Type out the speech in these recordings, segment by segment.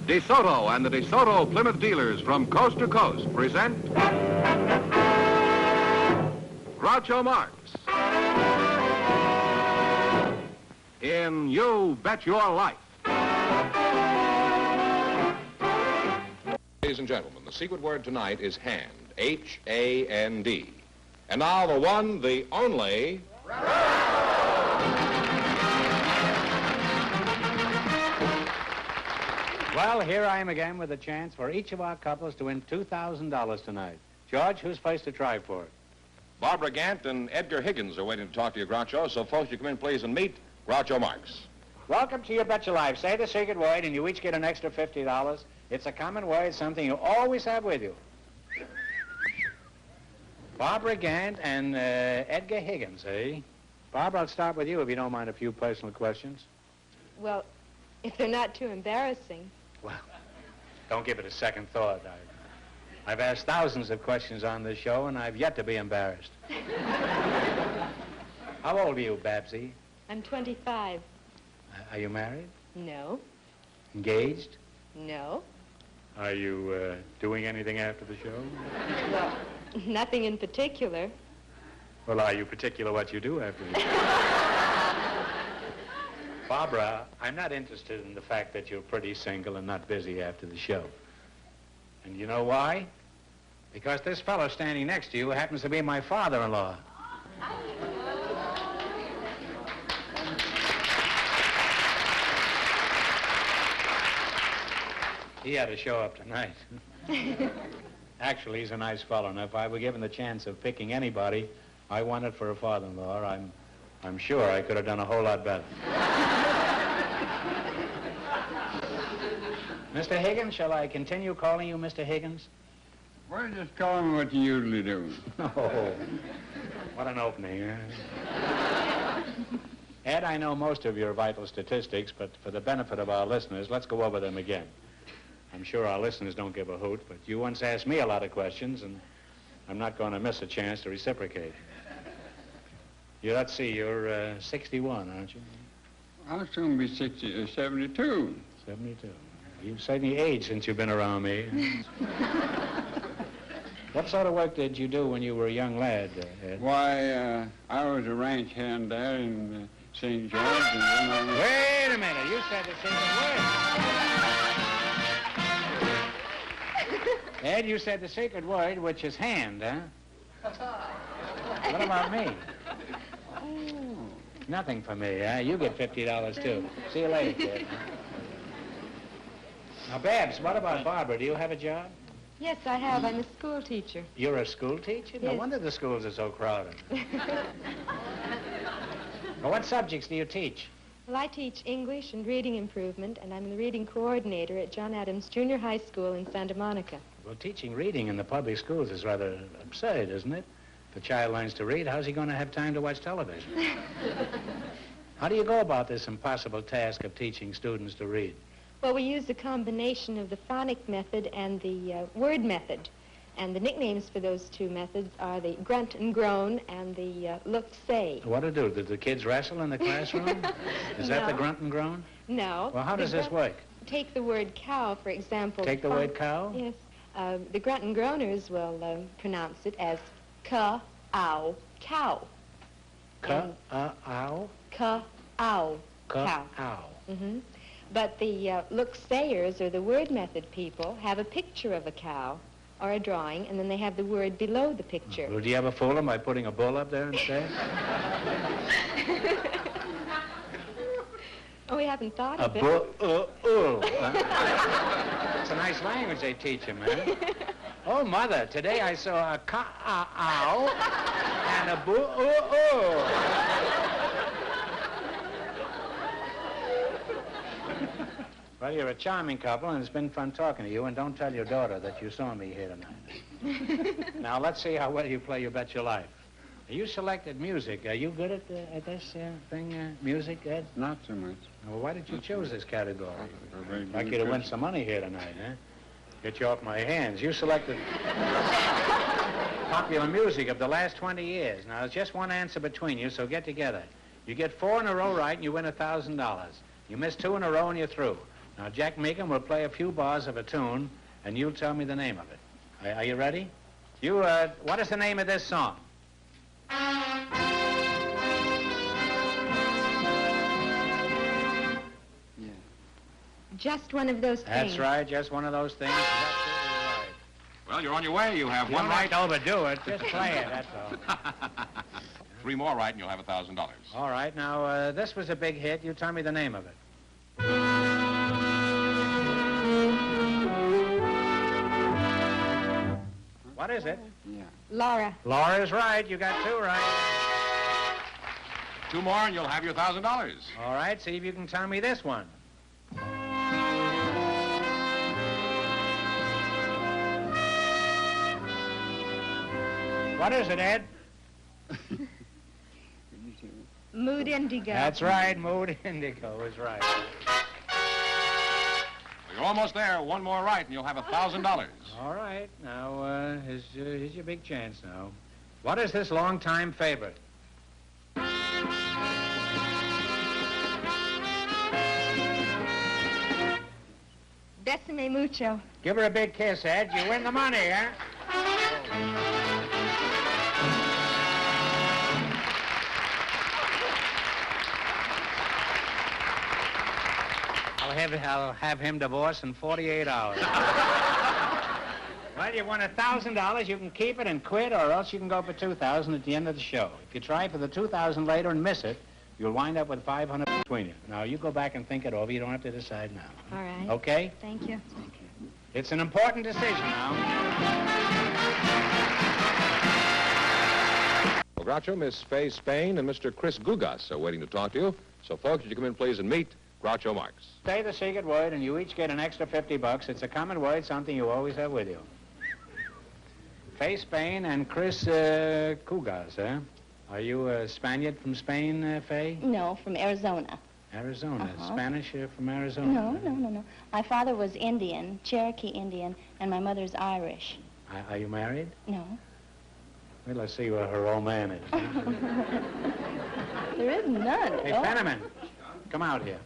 DeSoto and the DeSoto Plymouth dealers from coast to coast present Groucho Marx in You Bet Your Life. Ladies and gentlemen, the secret word tonight is hand, H-A-N-D. And now the one, the only... Well, here I am again with a chance for each of our couples to win $2,000 tonight. George, who's first to try for it? Barbara Gant and Edgar Higgins are waiting to talk to you, Groucho. So, folks, you come in, please, and meet Groucho Marx. Welcome to You Bet Your Life. Say the secret word, and you each get an extra $50. It's a common word, something you always have with you. Barbara Gant and Edgar Higgins, eh? Barbara, I'll start with you if you don't mind a few personal questions. Well, if they're not too embarrassing. Well, don't give it a second thought. I've asked thousands of questions on this show, and I've yet to be embarrassed. How old are you, Babsy? I'm 25. Are you married? No. Engaged? No. Are you doing anything after the show? Well, nothing in particular. Well, are you particular what you do after the show? Barbara, I'm not interested in the fact that you're pretty single and not busy after the show. And you know why? Because this fellow standing next to you happens to be my father-in-law. He had to show up tonight. Actually, he's a nice fellow, and if I were given the chance of picking anybody I wanted for a father-in-law, I'm sure I could have done a whole lot better. Mr. Higgins, shall I continue calling you Mr. Higgins? Well, just call me what you usually do. Oh, what an opening, huh? Ed, I know most of your vital statistics, but for the benefit of our listeners, let's go over them again. I'm sure our listeners don't give a hoot, but you once asked me a lot of questions, and I'm not going to miss a chance to reciprocate. Let's see, you're 61, aren't you? I'll soon be 72. 72. You've certainly aged since you've been around me. What sort of work did you do when you were a young lad, Ed? Why, I was a ranch hand there in St. George. And then Wait a minute. You said the secret word. Ed, you said the secret word, which is hand, huh? What about me? Oh. Nothing for me, huh? You get $50, too. See you later, kid. Now, Babs, what about Barbara? Do you have a job? Yes, I have. I'm a school teacher. You're a school teacher? No Yes. wonder the schools are so crowded. Well, what subjects do you teach? Well, I teach English and reading improvement, and I'm the reading coordinator at John Adams Junior High School in Santa Monica. Well, teaching reading in the public schools is rather absurd, isn't it? If a child learns to read, how's he going to have time to watch television? How do you go about this impossible task of teaching students to read? Well, we use a combination of the phonic method and the word method. And the nicknames for those two methods are the grunt and groan and the look-say. What do? Did the kids wrestle in the classroom? Is that the No. grunt and groan? No. Well, how does this work? Take the word cow, for example. Take the word cow? Yes. The grunt and groaners will pronounce it as ka-ow, cow. Ka-ow? Ka-ow, cow. Ka-ow. Mm-hmm. But the look-sayers, or the word method people, have a picture of a cow or a drawing, and then they have the word below the picture. Well, do you ever fool them by putting a bull up there instead? Oh, we haven't thought A of it. bull, It's a nice language they teach them, man. Oh, Mother, today I saw a cow and a bull. Well, you're a charming couple, and it's been fun talking to you, and don't tell your daughter that you saw me here tonight. Now, let's see how well you play You Bet Your Life. You selected music. Are you good at this thing, music, Ed? Not so much. Well, why did you choose this category? Very I'd like good you to win question. some money here tonight, huh? Get you off my hands. You selected popular music of the last 20 years. Now, there's just one answer between you, so get together. You get 4 in a row right, and you win $1,000. You miss 2 in a row, and you're through. Now, Jack Meekum will play a few bars of a tune, and you'll tell me the name of it. Are you ready? What is the name of this song? Just one of those things. That's right, just one of those things. That's absolutely right. Well, you're on your way. You have You one don't right. have to overdo it. Just play it, that's all. 3 more right, and you'll have $1,000. All right, now, this was a big hit. You tell me the name of it. What is it? Yeah. Laura. Laura's right. You got 2 right. 2 more, and you'll have your $1,000. All right, see if you can tell me this one. What is it, Ed? Mood Indigo. That's right, Mood Indigo is right. Well, you're almost there. 1 more right, and you'll have $1,000. All right, now, here's your big chance now. What is this long-time favorite? Besame Mucho. Give her a big kiss, Ed. You win the money, huh? I'll have him divorced in 48 hours. Well, you won $1,000. You can keep it and quit, or else you can go for $2,000 at the end of the show. If you try for the $2,000 later and miss it, you'll wind up with $500 between you. Now, you go back and think it over. You don't have to decide now. All right. Okay? Thank you. It's an important decision now. Well, Groucho, Miss Fay Spain and Mr. Chris Gugas are waiting to talk to you. So, folks, would you come in, please, and meet Groucho Marx. Say the secret word, and you each get an extra $50. It's a common word, something you always have with you. Fay Spain and Chris Gugas, huh? Are you a Spaniard from Spain, Fay? No, from Arizona. Arizona. Uh-huh. Spanish from Arizona? No. My father was Indian, Cherokee Indian, and my mother's Irish. Are you married? No. Well, let's see what her old man is. There is none. Hey, Oh. Fenneman, come out here.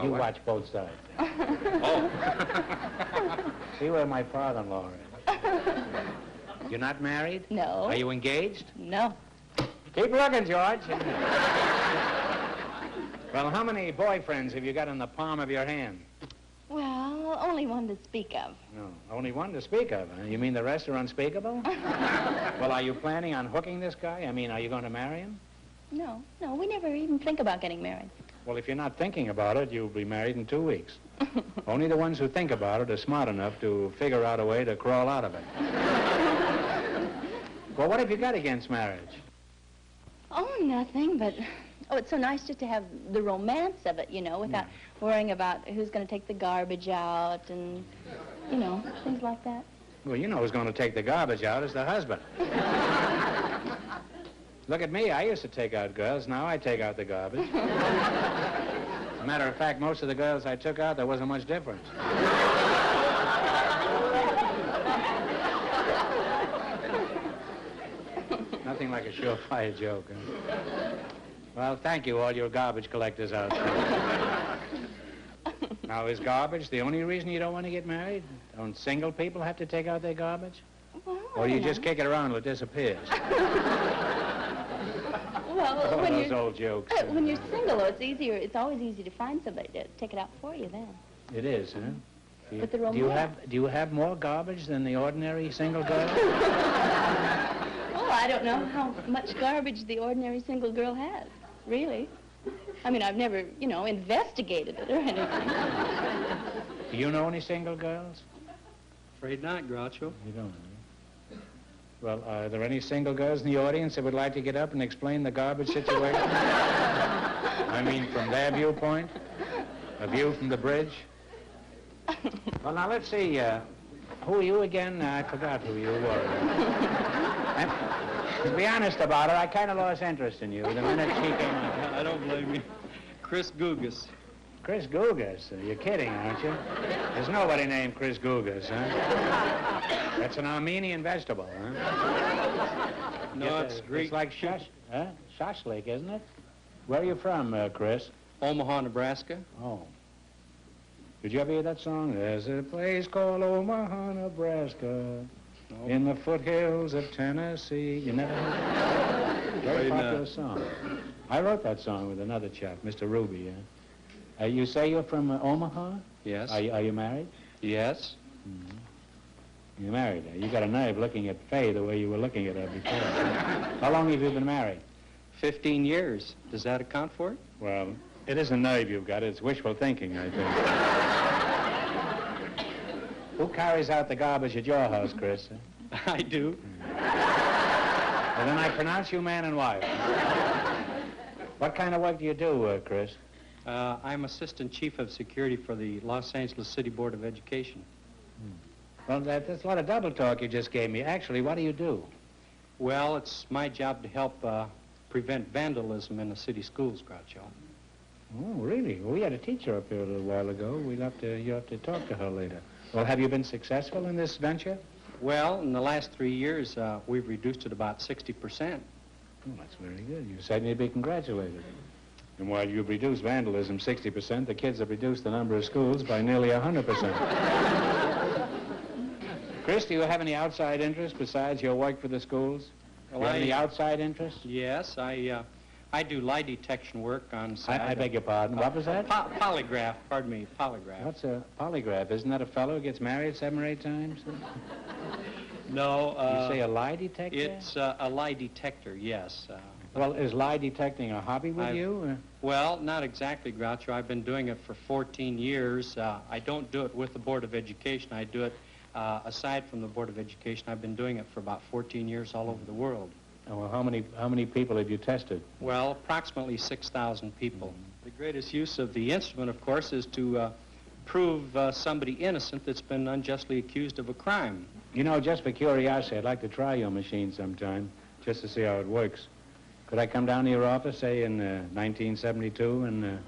You watch both sides. Oh. See where my father-in-law is. You're not married? No. Are you engaged? No. Keep looking, George. Well, how many boyfriends have you got in the palm of your hand? Well, only one to speak of. No, only one to speak of, huh? You mean the rest are unspeakable? Well, are you planning on hooking this guy? I mean, are you going to marry him? No, we never even think about getting married. Well, if you're not thinking about it, you'll be married in 2 weeks. Only the ones who think about it are smart enough to figure out a way to crawl out of it. Well, what have you got against marriage? Oh, nothing, but... Oh, it's so nice just to have the romance of it, without worrying about who's going to take the garbage out and, things like that. Well, you know who's going to take the garbage out is the husband. Look at me. I used to take out girls. Now I take out the garbage. As a matter of fact, most of the girls I took out, there wasn't much difference. Nothing like a surefire joke. Huh? Well, thank you, all your garbage collectors out there. Now, is garbage the only reason you don't want to get married? Don't single people have to take out their garbage? Well, Or you just kick it around till it disappears? Well, when those you're... old jokes. When you're single, though, it's always easy to find somebody to take it out for you then. It is, huh? With the Do you have more garbage than the ordinary single girl? Oh, I don't know how much garbage the ordinary single girl has, really. I mean, I've never, investigated it or anything. Do you know any single girls? Afraid not, Groucho. You don't, huh? Well, are there any single girls in the audience that would like to get up and explain the garbage situation? I mean, from their viewpoint? A view from the bridge? Well, now, let's see. Who are you again? I forgot who you were. To be honest about it, I kind of lost interest in you the minute she came out. I don't blame you. Chris Gugas. Chris Gugas? You're kidding, aren't you? There's nobody named Chris Gugas, huh? That's an Armenian vegetable, huh? No, it's Greek. It's like shashlik, isn't it? Where are you from, Chris? Omaha, Nebraska. Oh. Did you ever hear that song? There's a place called Omaha, Nebraska, in the foothills of Tennessee. You never heard that? Very popular song. I wrote that song with another chap, Mr. Ruby. You say you're from Omaha? Yes. Are you married? Yes. Mm-hmm. You're married. You got a nerve looking at Faye the way you were looking at her before. How long have you been married? 15 years. Does that account for it? Well, it isn't nerve you've got. It's wishful thinking, I think. Who carries out the garbage at your house, Chris? I do. Well, then I pronounce you man and wife. What kind of work do you do, Chris? I'm Assistant Chief of Security for the Los Angeles City Board of Education. Well, that's a lot of double talk you just gave me. Actually, what do you do? Well, it's my job to help prevent vandalism in the city schools, Groucho. Oh, really? Well, we had a teacher up here a little while ago. You'll have to talk to her later. Well, have you been successful in this venture? Well, in the last 3 years, we've reduced it about 60%. Oh, that's very good. You certainly be congratulated. And while you've reduced vandalism 60%, the kids have reduced the number of schools by nearly 100%. Chris, do you have any outside interest besides your work for the schools? Well, do you have any outside interest? Yes, I do lie detection work on site. I beg your pardon. What was that? Polygraph. Pardon me, polygraph. What's a polygraph? Isn't that a fellow who gets married 7 or 8 times? No. You say a lie detector? It's a lie detector, yes. Well, is lie detecting a hobby with you? Or? Well, not exactly, Groucho. I've been doing it for 14 years. I don't do it with the Board of Education. I do it aside from the Board of Education. I've been doing it for about 14 years all over the world. Oh, well, how many people have you tested? Well, approximately 6,000 people. The greatest use of the instrument, of course, is to prove somebody innocent that's been unjustly accused of a crime. You know, just for curiosity, I'd like to try your machine sometime, just to see how it works. Could I come down to your office, say, in 1972 and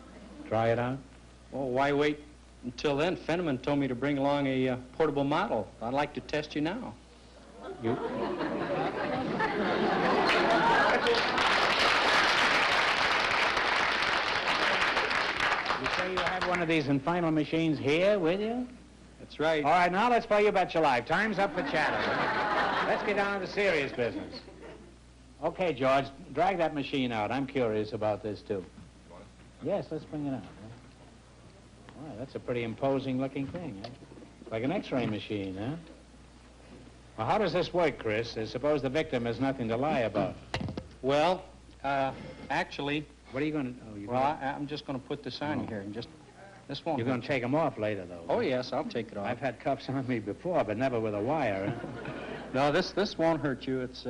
try it out? Well, why wait until then? Fenneman told me to bring along a portable model. I'd like to test you now. You? You say you have one of these final machines here with you? That's right. All right, now let's play You Bet Your Life. Time's up for chatter. Let's get down to the serious business. Okay, George, drag that machine out. I'm curious about this, too. Yes, let's bring it out. All right, that's a pretty imposing-looking thing, eh? Like an X-ray machine, huh? Well, how does this work, Chris? Suppose the victim has nothing to lie about. Well, actually... What are you going to... Oh, I'm just going to put this on here and just... This won't... You're going to take them off later, though. Oh, yes, I'll take it off. I've had cuffs on me before, but never with a wire, huh? No, this won't hurt you. It's...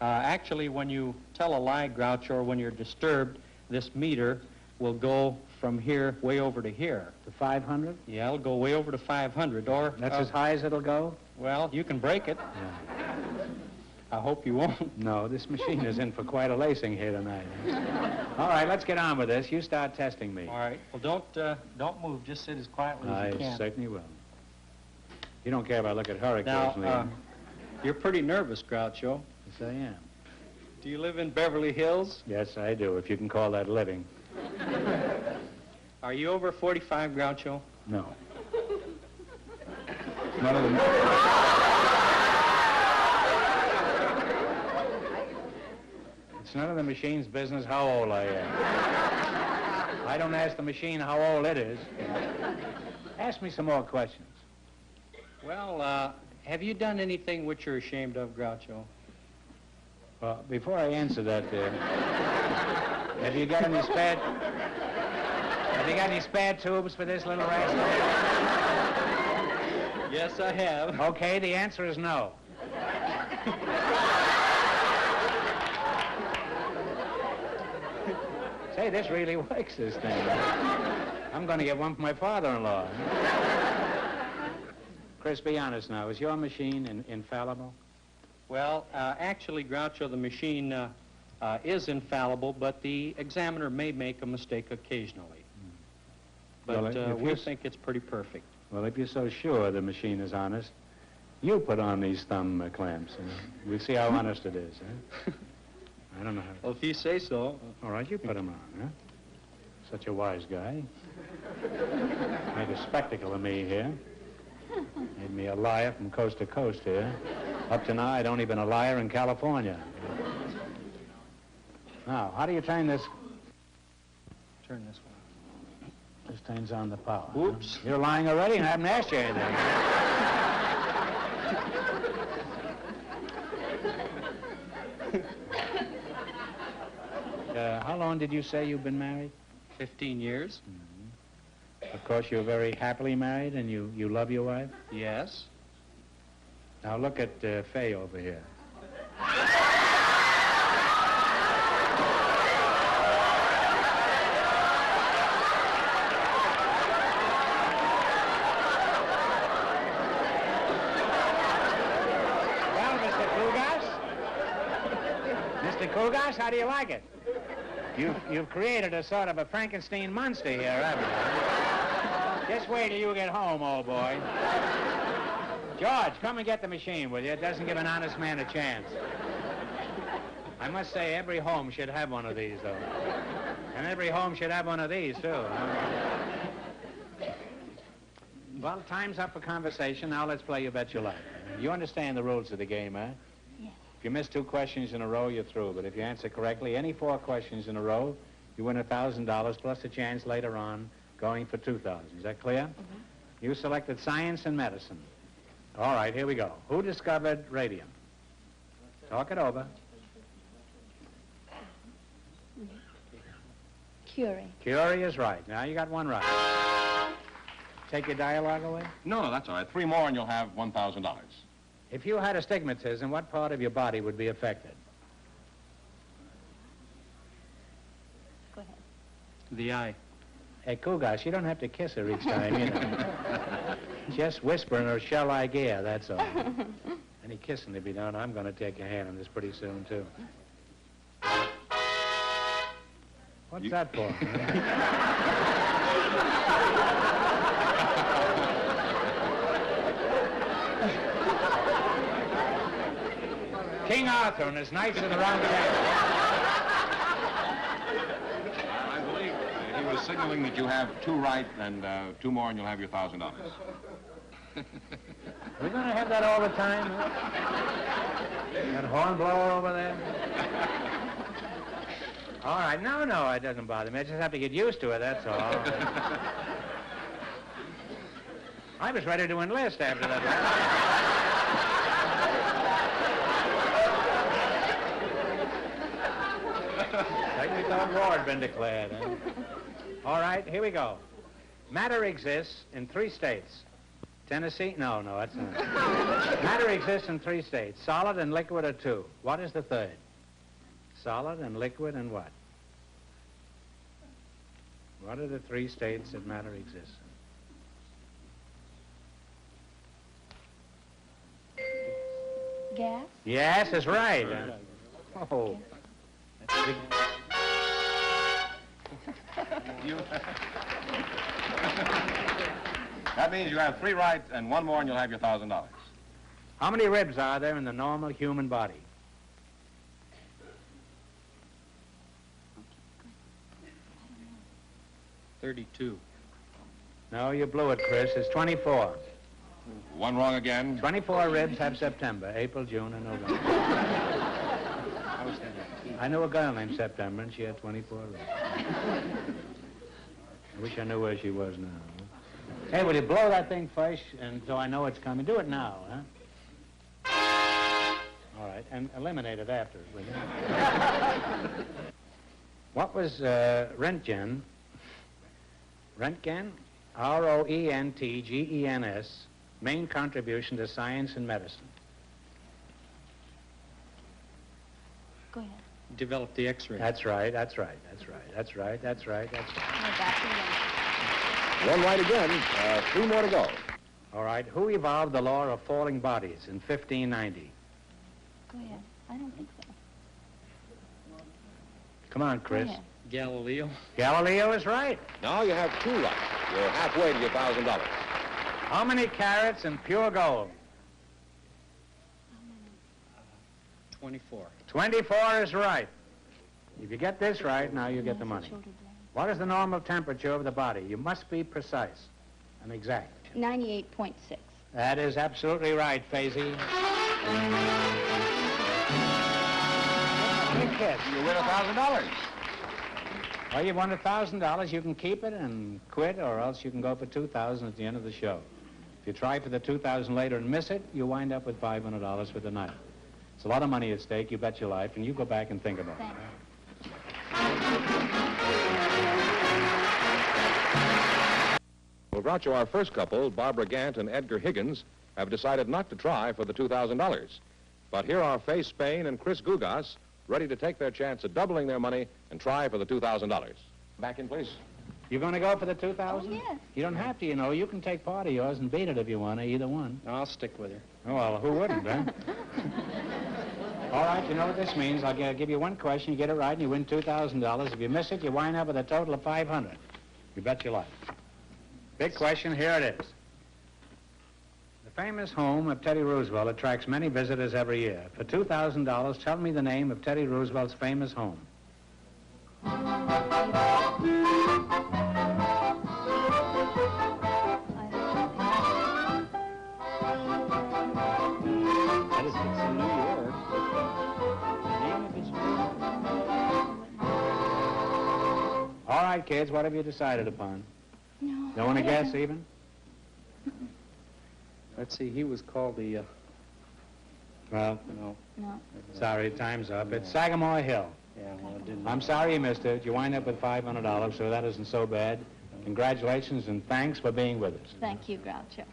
actually, when you tell a lie, Groucho, or when you're disturbed, this meter will go from here way over to here. To 500? Yeah, it'll go way over to 500, or... That's as high as it'll go? Well, you can break it. Yeah. I hope you won't. No, this machine is in for quite a lacing here tonight. All right, let's get on with this. You start testing me. All right. Well, don't move. Just sit as quietly as you can. I certainly will. You don't care if I look at her occasionally. Now, you're pretty nervous, Groucho. Yes, I am. Do you live in Beverly Hills? Yes, I do, if you can call that living. Are you over 45, Groucho? No. None of them. It's none of the machine's business how old I am. I don't ask the machine how old it is. Ask me some more questions. Well, have you done anything which you're ashamed of, Groucho? Well, before I answer that, have you got any spare... Have you got any spare tubes for this little rascal? Yes, I have. Okay, the answer is no. Say, this really works, this thing. I'm going to get one for my father-in-law. Chris, be honest now. Is your machine infallible? Well, actually, Groucho, the machine is infallible, but the examiner may make a mistake occasionally. But well, we think it's pretty perfect. Well, if you're so sure the machine is honest, you put on these thumb clamps. We'll see how honest it is, huh? I don't know how... Well, if you say so. All right, you put them on, huh? Such a wise guy. Made a spectacle of me here. Made me a liar from coast to coast here. Up to now, I'd only been a liar in California. Now, how do you turn this? Turn this one. This turns on the power. Oops. You're lying already and I haven't asked you anything. How long did you say you've been married? 15 years. Of course, you're very happily married and you love your wife? Yes. Now look at Faye over here. Well, Mr. Kugas? Mr. Kugas, how do you like it? You've created a sort of a Frankenstein monster here, haven't you? Just wait till you get home, old boy. George, come and get the machine, will you? It doesn't give an honest man a chance. I must say, every home should have one of these, though. And every home should have one of these, too. Well, time's up for conversation. Now let's play You Bet Your Life. You understand the rules of the game, eh? Yes. If you miss 2 questions in a row, you're through. But if you answer correctly any 4 questions in a row, you win $1,000 plus a chance later on going for $2,000. Is that clear? Mm-hmm. You selected science and medicine. All right, here we go. Who discovered radium? Talk it over. Curie. Curie is right. Now you got 1 right. Take your dialogue away. No, that's all right. 3 more and you'll have $1,000. If you had astigmatism, what part of your body would be affected? Go ahead. The eye. Hey, Kugas, you don't have to kiss her each time, you know. Just whispering or shall I gear, that's all. Any kissing to be done, I'm going to take a hand on this pretty soon, too. What's that for? King Arthur and his knights of the round table. I believe he was signaling that you have 2 right and 2 more and you'll have your $1,000. We're going to have that all the time, huh? That hornblower over there? All right, no, it doesn't bother me. I just have to get used to it, that's all. I was ready to enlist after that. Like we thought war had been declared, huh? All right, here we go. Matter exists in 3 states. Tennessee? No, that's not. Matter exists in 3 states. Solid and liquid are 2. What is the third? Solid and liquid and what? What are the 3 states that matter exists in? Gas? Yes, that's right. Oh. That's big. That means you have 3 right and 1 more and you'll have your $1,000. How many ribs are there in the normal human body? 32. No, you blew it, Chris. It's 24. 1 wrong again. 24 ribs have September, April, June, and November. I knew a girl named September, and she had 24 ribs. I wish I knew where she was now. Hey, will you blow that thing first, and so I know it's coming? Do it now, huh? All right, and eliminate it after, will you? What was Röntgen? Röntgen, R-O-E-N-T-G-E-N-S, main contribution to science and medicine? Go ahead. Develop the X-ray. That's right. 1 right again. 3 more to go. All right, who evolved the law of falling bodies in 1590? Go ahead. I don't think so. Come on, Chris. Go ahead. Galileo. Galileo is right. Now you have 2 right. You're halfway to your $1,000. How many carats in pure gold? 24. 24 is right. If you get this right, now you get the money. What is the normal temperature of the body? You must be precise and exact. 98.6. That is absolutely right, Faisy. Big hit. You win $1,000. Well, you won $1,000. You can keep it and quit, or else you can go for $2,000 at the end of the show. If you try for the $2,000 later and miss it, you wind up with $500 for the night. It's a lot of money at stake, you bet your life, and you go back and think about it. Well, Groucho, our first couple, Barbara Gant and Edgar Higgins, have decided not to try for the $2,000. But here are Fay Spain and Chris Gugas, ready to take their chance at doubling their money and try for the $2,000. Back in, please. You going to go for the $2,000? Oh, yes. You don't have to, you know. You can take part of yours and beat it if you want to, either one. No, I'll stick with her. Oh, well, who wouldn't, huh? All right, you know what this means. I'll give you one question. You get it right, and you win $2,000. If you miss it, you wind up with a total of $500. You bet your life. Big question, here it is. The famous home of Teddy Roosevelt attracts many visitors every year. For $2,000, tell me the name of Teddy Roosevelt's famous home. That is, it's in New York. The name of his home. All right, kids, what have you decided upon? No. Don't want to guess even? Let's see, he was called the, Well, no. No. sorry, time's up. It's Sagamore Hill. Yeah, well, it didn't. I'm sorry you missed it. You wind up with $500, so that isn't so bad. Congratulations and thanks for being with us. Thank you, Groucho.